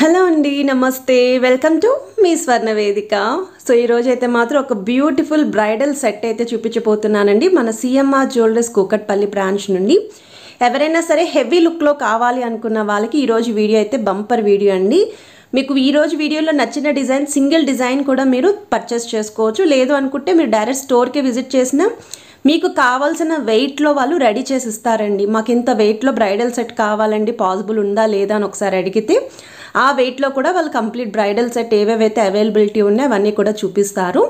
Hello అండి, నమస్తే. Welcome to me స్వర్ణ వేదిక. సో ఈరోజు అయితే మాత్రం ఒక బ్యూటిఫుల్ బ్రైడల్ సెట్ అయితే చూపించబోతున్నానండి మన సిఎంఆర్ జ్యువెలరీస్ కూకట్పల్లి బ్రాంచ్ నుండి. ఎవరైనా సరే హెవీ లుక్లో కావాలి అనుకున్న వాళ్ళకి ఈరోజు వీడియో అయితే బంపర్ వీడియో అండి. మీకు ఈరోజు వీడియోలో నచ్చిన డిజైన్, సింగిల్ డిజైన్ కూడా మీరు పర్చేస్ చేసుకోవచ్చు. లేదు అనుకుంటే మీరు డైరెక్ట్ స్టోర్కి విజిట్ చేసిన మీకు కావాల్సిన వెయిట్లో వాళ్ళు రెడీ చేసి ఇస్తారండి. మాకు ఇంత వెయిట్లో బ్రైడల్ సెట్ కావాలండి, పాసిబుల్ ఉందా లేదా అని ఒకసారి అడిగితే ఆ వెయిట్లో కూడా వాళ్ళు కంప్లీట్ బ్రైడల్ సెట్ ఏవేవైతే అవైలబిలిటీ ఉన్నాయో అవన్నీ కూడా చూపిస్తారు.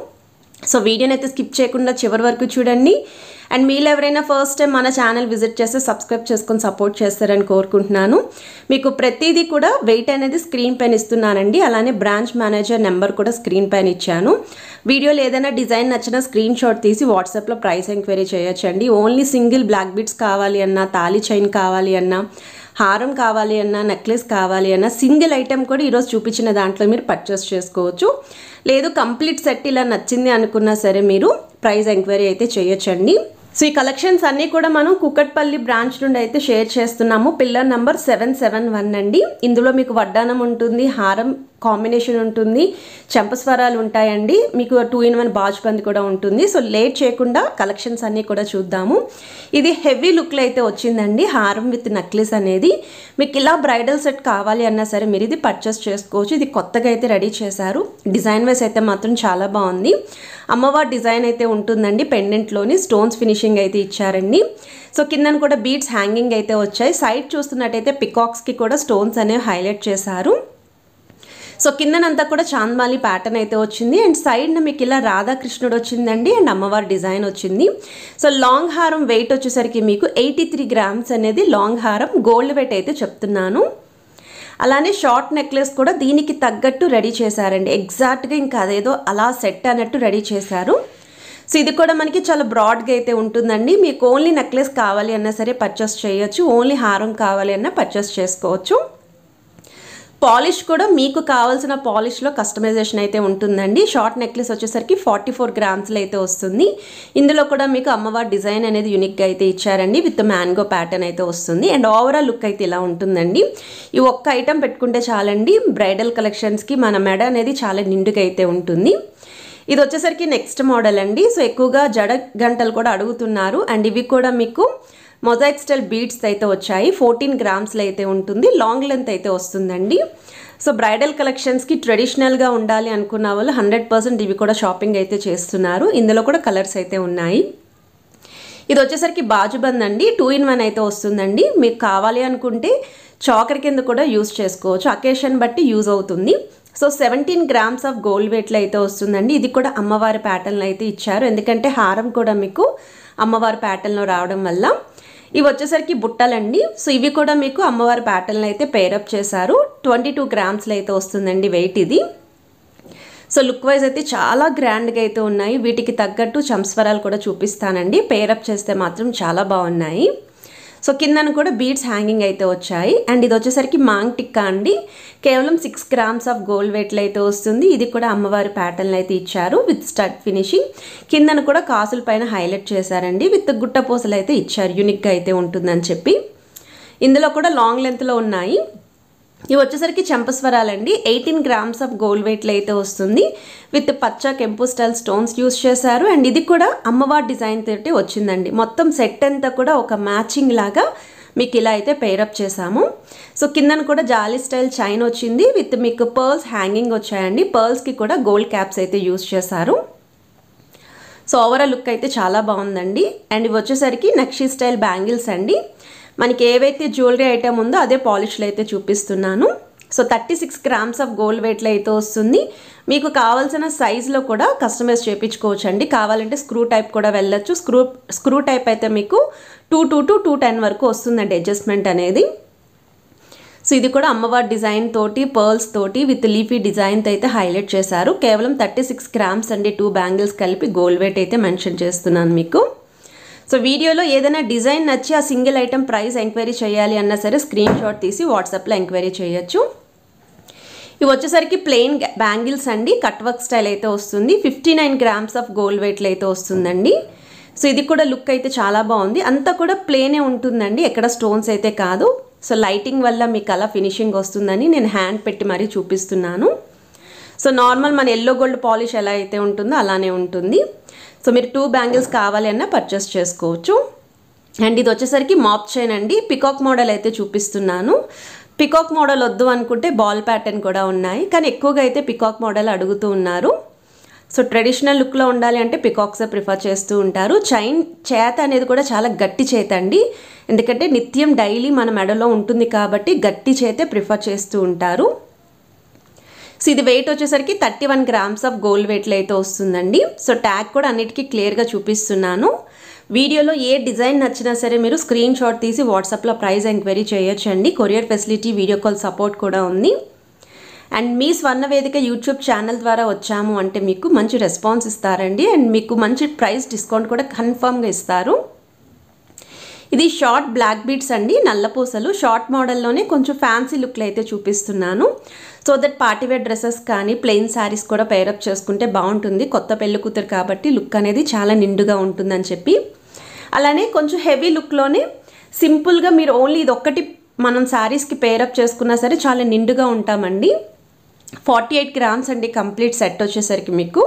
సో వీడియోని అయితే స్కిప్ చేయకుండా చివరి వరకు చూడండి. అండ్ మీరు ఎవరైనా ఫస్ట్ టైం మన ఛానల్ విజిట్ చేస్తే సబ్స్క్రైబ్ చేసుకొని సపోర్ట్ చేస్తారని కోరుకుంటున్నాను. మీకు ప్రతిదీ కూడా వెయిట్ అనేది స్క్రీన్ పైన ఇస్తున్నానండి. అలానే బ్రాంచ్ మేనేజర్ నెంబర్ కూడా స్క్రీన్ పైన ఇచ్చాను. వీడియోలో ఏదైనా డిజైన్ నచ్చిన స్క్రీన్ షాట్ తీసి వాట్సాప్లో ప్రైస్ ఎంక్వైరీ చేయొచ్చండి. ఓన్లీ సింగిల్ బ్లాక్ బీడ్స్ కావాలి అన్నా, తాళి చైన్ కావాలి అన్నా, హారం కావాలి అన్నా, నెక్లెస్ కావాలి అన్నా, సింగిల్ ఐటెం కూడా ఈరోజు చూపించిన దాంట్లో మీరు పర్చేస్ చేసుకోవచ్చు. లేదు కంప్లీట్ సెట్ ఇలా నచ్చింది అనుకున్నా సరే మీరు ప్రైస్ ఎంక్వైరీ అయితే చేయొచ్చండి. సో ఈ కలెక్షన్స్ అన్నీ కూడా మనం కూకట్పల్లి బ్రాంచ్ నుండి అయితే షేర్ చేస్తున్నాము. పిల్లర్ నంబర్ 771 అండి. ఇందులో మీకు వడ్డానం ఉంటుంది, హారం కాంబినేషన్ ఉంటుంది, చెంపస్వరాలు ఉంటాయండి, మీకు 2-in-1 బాజుబంద్ కూడా ఉంటుంది. సో లేట్ చేయకుండా కలెక్షన్స్ అన్నీ కూడా చూద్దాము. ఇది హెవీ లుక్లో అయితే వచ్చిందండి. హారం విత్ నెక్లెస్ అనేది మీకు ఇలా బ్రైడల్ సెట్ కావాలి అన్నా సరే మీరు ఇది పర్చేస్ చేసుకోవచ్చు. ఇది కొత్తగా అయితే రెడీ చేశారు. డిజైన్ వైస్ అయితే మాత్రం చాలా బాగుంది. అమ్మవారి డిజైన్ అయితే ఉంటుందండి. పెండెంట్లోని స్టోన్స్ ఫినిషింగ్ అయితే ఇచ్చారండి. సో కిందన కూడా బీడ్స్ హ్యాంగింగ్ అయితే వచ్చాయి. సైడ్ చూస్తున్నట్టయితే పికాక్స్కి కూడా స్టోన్స్ అనేవి హైలైట్ చేశారు. సో కిందనంతా కూడా చాంద్మాలి ప్యాటర్న్ అయితే వచ్చింది. అండ్ సైడ్న మీకు ఇలా రాధాకృష్ణుడు వచ్చిందండి. అండ్ అమ్మవారి డిజైన్ వచ్చింది. సో లాంగ్ హారం వెయిట్ వచ్చేసరికి మీకు 83 గ్రామ్స్ అనేది లాంగ్ హారం గోల్డ్ వెయిట్ అయితే చెప్తున్నాను. అలానే షార్ట్ నెక్లెస్ కూడా దీనికి తగ్గట్టు రెడీ చేశారండి. ఎగ్జాక్ట్గా ఇంకా అదేదో అలా సెట్ అన్నట్టు రెడీ చేశారు. సో ఇది కూడా మనకి చాలా బ్రాడ్గా అయితే ఉంటుందండి. మీకు ఓన్లీ నెక్లెస్ కావాలి అన్నా సరే పర్చేస్ చేయొచ్చు, ఓన్లీ హారం కావాలి అన్నా పర్చేస్ చేసుకోవచ్చు. పాలిష్ కూడా మీకు కావాల్సిన పాలిష్లో కస్టమైజేషన్ అయితే ఉంటుందండి. షార్ట్ నెక్లెస్ వచ్చేసరికి 44 గ్రామ్స్లో అయితే వస్తుంది. ఇందులో కూడా మీకు అమ్మవారి డిజైన్ అనేది యూనిక్గా అయితే ఇచ్చారండి. విత్ మ్యాంగో ప్యాటర్న్ అయితే వస్తుంది. అండ్ ఓవరాల్ లుక్ అయితే ఇలా ఉంటుందండి. ఈ ఒక్క ఐటెం పెట్టుకుంటే చాలండి, బ్రైడల్ కలెక్షన్స్కి మన మెడ అనేది చాలా నిండుగా అయితే ఉంటుంది. ఇది వచ్చేసరికి నెక్స్ట్ మోడల్ అండి. సో ఎక్కువగా జడ గంటలు కూడా అడుగుతున్నారు. అండ్ ఇవి కూడా మీకు మొజాయిక్ స్టైల్ బీడ్స్ అయితే వచ్చాయి. 14 గ్రామ్స్లో అయితే ఉంటుంది. లాంగ్ లెంత్ అయితే వస్తుందండి. సో బ్రైడల్ కలెక్షన్స్కి ట్రెడిషనల్గా ఉండాలి అనుకున్న వాళ్ళు 100% ఇవి కూడా షాపింగ్ అయితే చేస్తున్నారు. ఇందులో కూడా కలర్స్ అయితే ఉన్నాయి. ఇది వచ్చేసరికి బాజుబంద్ అండి. 2-in-1 అయితే వస్తుందండి. మీకు కావాలి అనుకుంటే చాకర్ కింద కూడా యూజ్ చేసుకోవచ్చు. అకేషన్ బట్టి యూజ్ అవుతుంది. సో 17 గ్రామ్స్ ఆఫ్ గోల్డ్ వెయిట్లో అయితే వస్తుందండి. ఇది కూడా అమ్మవారి ప్యాటర్న్లో అయితే ఇచ్చారు. ఎందుకంటే హారం కూడా మీకు అమ్మవారి ప్యాటర్న్లో రావడం వల్ల. ఇవి వచ్చేసరికి బుట్టలండి. సో ఇవి కూడా మీకు అమ్మవారి ప్యాటర్న్లో అయితే పేరప్ చేశారు. 22 గ్రామ్స్లో అయితే వస్తుందండి వెయిట్ ఇది. సో లుక్ వైజ్ అయితే చాలా గ్రాండ్గా అయితే ఉన్నాయి. వీటికి తగ్గట్టు చంస్వరాలు కూడా చూపిస్తానండి. పేరప్ చేస్తే మాత్రం చాలా బాగున్నాయి. సో కిందను కూడా బీడ్స్ హ్యాంగింగ్ అయితే వచ్చాయి. అండ్ ఇది వచ్చేసరికి మాంగ్ టిక్కా అండి. కేవలం 6 గ్రామ్స్ ఆఫ్ గోల్డ్ వెయిట్లో అయితే వస్తుంది. ఇది కూడా అమ్మవారి ప్యాటర్న్లో అయితే ఇచ్చారు విత్ స్టడ్ ఫినిషింగ్. కిందను కూడా కాసుల పైన హైలైట్ చేశారండి. విత్ గుట్టపూసలు అయితే ఇచ్చారు, యూనిక్గా అయితే ఉంటుందని చెప్పి. ఇందులో కూడా లాంగ్ లెంత్లో ఉన్నాయి. ఇవి వచ్చేసరికి చెంపస్వరాలండి. 18 గ్రామ్స్ ఆఫ్ గోల్డ్ వెయిట్లో అయితే వస్తుంది. విత్ పచ్చ కెంపు స్టైల్ స్టోన్స్ యూస్ చేశారు. అండ్ ఇది కూడా అమ్మవారి డిజైన్ తోటి వచ్చిందండి. మొత్తం సెట్ అంతా కూడా ఒక మ్యాచింగ్ లాగా మీకు ఇలా అయితే పేరప్ చేసాము. సో కిందన కూడా జాలీ స్టైల్ చైన్ వచ్చింది. విత్ మీకు పర్ల్స్ హ్యాంగింగ్ వచ్చాయండి. పర్ల్స్కి కూడా గోల్డ్ క్యాప్స్ అయితే యూస్ చేశారు. సో ఓవరాల్ లుక్ అయితే చాలా బాగుందండి. అండ్ ఇవి వచ్చేసరికి నక్షీ స్టైల్ బ్యాంగిల్స్ అండి. మనకి ఏవైతే జ్యువెలరీ ఐటమ్ ఉందో అదే పాలిష్లో అయితే చూపిస్తున్నాను. సో 36 గ్రామ్స్ ఆఫ్ గోల్డ్ వెయిట్లో అయితే వస్తుంది. మీకు కావాల్సిన సైజులో కూడా కస్టమైజ్ చేయించుకోవచ్చు అండి. కావాలంటే స్క్రూ టైప్ కూడా వెళ్ళొచ్చు. స్క్రూ టైప్ అయితే మీకు 2 to 210 వరకు వస్తుందండి అడ్జస్ట్మెంట్ అనేది. సో ఇది కూడా అమ్మవారి డిజైన్ తోటి, పర్ల్స్ తోటి విత్ లీఫీ డిజైన్తో అయితే హైలైట్ చేశారు. కేవలం 36 గ్రామ్స్ అండి. 2 బ్యాంగిల్స్ కలిపి గోల్డ్ వెయిట్ అయితే మెన్షన్ చేస్తున్నాను మీకు. సో వీడియోలో ఏదైనా డిజైన్ నచ్చి ఆ సింగిల్ ఐటమ్ ప్రైస్ ఎంక్వైరీ చేయాలి అన్నా సరే స్క్రీన్ షాట్ తీసి వాట్సాప్లో ఎంక్వైరీ చేయొచ్చు. ఇవి వచ్చేసరికి ప్లెయిన్ బ్యాంగిల్స్ అండి. కట్ వర్క్ స్టైల్ అయితే వస్తుంది. 59 గ్రామ్స్ ఆఫ్ గోల్డ్ వెయిట్లో అయితే వస్తుందండి. సో ఇది కూడా లుక్ అయితే చాలా బాగుంది. అంతా కూడా ప్లేనే ఉంటుందండి, ఎక్కడ స్టోన్స్ అయితే కాదు. సో లైటింగ్ వల్ల మీకు అలా ఫినిషింగ్ వస్తుందని నేను హ్యాండ్ పెట్టి మరీ చూపిస్తున్నాను. సో నార్మల్ మన ఎల్లో గోల్డ్ పాలిష్ ఎలా అయితే ఉంటుందో అలానే ఉంటుంది. సో మీరు 2 బ్యాంగిల్స్ కావాలి అన్నా పర్చేస్ చేసుకోవచ్చు. అండ్ ఇది వచ్చేసరికి మాప్ చైన్ అండి. పికాక్ మోడల్ అయితే చూపిస్తున్నాను. పికాక్ మోడల్ వద్దు అనుకుంటే బాల్ ప్యాటర్న్ కూడా ఉన్నాయి, కానీ ఎక్కువగా అయితే పికాక్ మోడల్ అడుగుతూ ఉన్నారు. సో ట్రెడిషనల్ లుక్లో ఉండాలి అంటే పికాక్సే ప్రిఫర్ చేస్తూ ఉంటారు. చైన్ చేత అనేది కూడా చాలా గట్టి చేత అండి, ఎందుకంటే నిత్యం డైలీ మన మెడలో ఉంటుంది కాబట్టి గట్టి చేతే ప్రిఫర్ చేస్తూ ఉంటారు. సో ఇది వెయిట్ వచ్చేసరికి 31 గ్రామ్స్ ఆఫ్ గోల్డ్ వెయిట్లో అయితే వస్తుందండి. సో ట్యాగ్ కూడా అన్నిటికీ క్లియర్గా చూపిస్తున్నాను. వీడియోలో ఏ డిజైన్ నచ్చినా సరే మీరు స్క్రీన్ షాట్ తీసి వాట్సాప్లో ప్రైస్ ఎంక్వైరీ చేయొచ్చండి. Courier facility, video call support కూడా ఉంది. అండ్ మీ స్వర్ణవేదిక యూట్యూబ్ ఛానల్ ద్వారా వచ్చాము అంటే మీకు మంచి రెస్పాన్స్ ఇస్తారండి. అండ్ మీకు మంచి ప్రైస్ డిస్కౌంట్ కూడా కన్ఫర్మ్గా ఇస్తారు. ఇది షార్ట్ బ్లాక్ బీడ్స్ అండి, నల్లపూసలు. షార్ట్ మోడల్లోనే కొంచెం ఫ్యాన్సీ లుక్లు అయితే చూపిస్తున్నాను. సో దట్ పార్టీవేర్ డ్రెస్సెస్ కానీ ప్లెయిన్ శారీస్ కూడా పేరప్ చేసుకుంటే బాగుంటుంది. కొత్త పెళ్లి కూతురు కాబట్టి లుక్ అనేది చాలా నిండుగా ఉంటుందని చెప్పి. అలానే కొంచెం హెవీ లుక్లోనే సింపుల్గా మీరు ఓన్లీ ఇది ఒక్కటి మనం శారీస్కి పేరప్ చేసుకున్నా సరే చాలా నిండుగా ఉంటామండి. 48 గ్రామ్స్ అండి కంప్లీట్ సెట్ వచ్చేసరికి మీకు.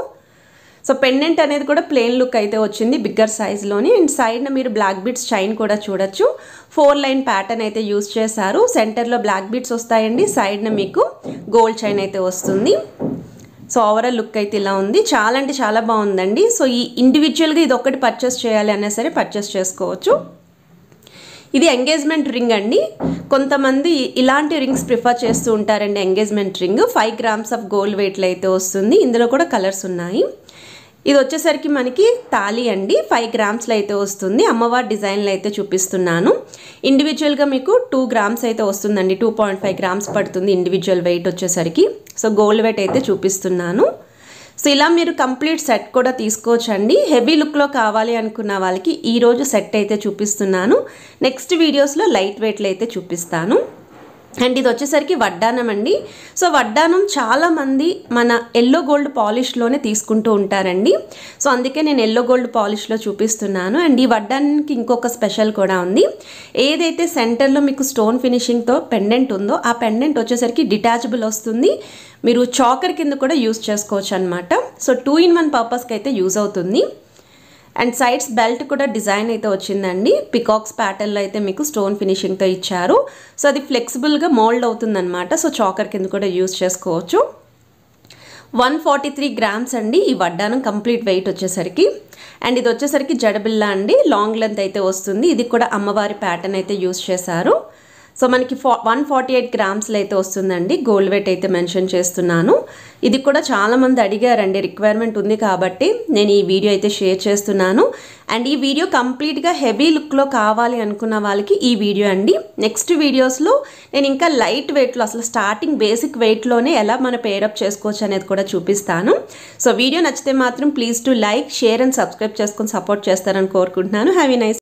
సో పెండెంట్ అనేది కూడా ప్లెయిన్ లుక్ అయితే వచ్చింది బిగ్గర్ సైజ్లోని. అండ్ సైడ్న మీరు బ్లాక్ బీడ్స్ చైన్ కూడా చూడొచ్చు. 4 లైన్ ప్యాటర్న్ అయితే యూజ్ చేశారు. సెంటర్లో బ్లాక్ బీడ్స్ వస్తాయండి, సైడ్న మీకు గోల్డ్ చైన్ అయితే వస్తుంది. సో ఓవరాల్ లుక్ అయితే ఇలా ఉంది. చాలా అంటే చాలా బాగుందండి. సో ఈ ఇండివిజువల్గా ఇది ఒక్కటి పర్చేస్ చేయాలి అన్నా సరే పర్చేస్ చేసుకోవచ్చు. ఇది ఎంగేజ్మెంట్ రింగ్ అండి. కొంతమంది ఇలాంటి రింగ్స్ ప్రిఫర్ చేస్తూ ఉంటారండి. Engagement ring 5 grams of gold వెయిట్లో అయితే వస్తుంది. ఇందులో కూడా కలర్స్ ఉన్నాయి. ఇది వచ్చేసరికి మనకి తాళి అండి, 5 గ్రామ్స్లో అయితే వస్తుంది. అమ్మవారి డిజైన్లో అయితే చూపిస్తున్నాను. ఇండివిజువల్గా మీకు 2 గ్రామ్స్ అయితే వస్తుందండి. 2.5 గ్రామ్స్ పడుతుంది ఇండివిజువల్ వెయిట్ వచ్చేసరికి. సో గోల్డ్ వెయిట్ అయితే చూపిస్తున్నాను. సో ఇలా మీరు కంప్లీట్ సెట్ కూడా తీసుకోవచ్చండి. హెవీ లుక్లో కావాలి అనుకున్న వాళ్ళకి ఈరోజు సెట్ అయితే చూపిస్తున్నాను. నెక్స్ట్ వీడియోస్లో లైట్ వెయిట్లో అయితే చూపిస్తాను. అండ్ ఇది వచ్చేసరికి వడ్డానం అండి. సో వడ్డానం చాలామంది మన ఎల్లో గోల్డ్ పాలిష్లోనే తీసుకుంటూ ఉంటారండి. సో అందుకే నేను ఎల్లో గోల్డ్ పాలిష్లో చూపిస్తున్నాను. అండ్ ఈ వడ్డానానికి ఇంకొక స్పెషల్ కూడా ఉంది. ఏదైతే సెంటర్లో మీకు స్టోన్ ఫినిషింగ్తో పెండెంట్ ఉందో ఆ పెండెంట్ వచ్చేసరికి డిటాచబుల్ వస్తుంది. మీరు చాకర్ కింద కూడా యూజ్ చేసుకోవచ్చు అనమాట. సో 2-in-1 పర్పస్కి అయితే యూజ్ అవుతుంది. అండ్ సైడ్స్ బెల్ట్ కూడా డిజైన్ అయితే వచ్చిందండి. పికాక్స్ ప్యాటర్న్లో అయితే మీకు స్టోన్ ఫినిషింగ్తో ఇచ్చారు. సో అది ఫ్లెక్సిబుల్గా మోల్డ్ అవుతుందన్నమాట. సో చాకర్ కింద కూడా యూజ్ చేసుకోవచ్చు. 143 గ్రామ్స్ అండి ఈ వడ్డానం కంప్లీట్ వెయిట్ వచ్చేసరికి. అండ్ ఇది వచ్చేసరికి జడబిల్ల అండి, లాంగ్ లెంత్ అయితే వస్తుంది. ఇది కూడా అమ్మవారి ప్యాటర్న్ అయితే యూజ్ చేశారు. సో మనకి 148 గ్రామ్స్లో అయితే వస్తుందండి. గోల్డ్ వెయిట్ అయితే మెన్షన్ చేస్తున్నాను. ఇది కూడా చాలామంది అడిగారండి, రిక్వైర్మెంట్ ఉంది కాబట్టి నేను ఈ వీడియో అయితే షేర్ చేస్తున్నాను. అండ్ ఈ వీడియో కంప్లీట్గా హెవీ లుక్లో కావాలి అనుకున్న వాళ్ళకి ఈ వీడియో అండి. నెక్స్ట్ వీడియోస్లో నేను ఇంకా లైట్ వెయిట్లో అసలు స్టార్టింగ్ బేసిక్ వెయిట్లోనే ఎలా మన పేరప్ చేసుకోవచ్చు అనేది కూడా చూపిస్తాను. సో వీడియో నచ్చితే మాత్రం please to like, share and subscribe చేసుకొని సపోర్ట్ చేస్తారని కోరుకుంటున్నాను. Have a nice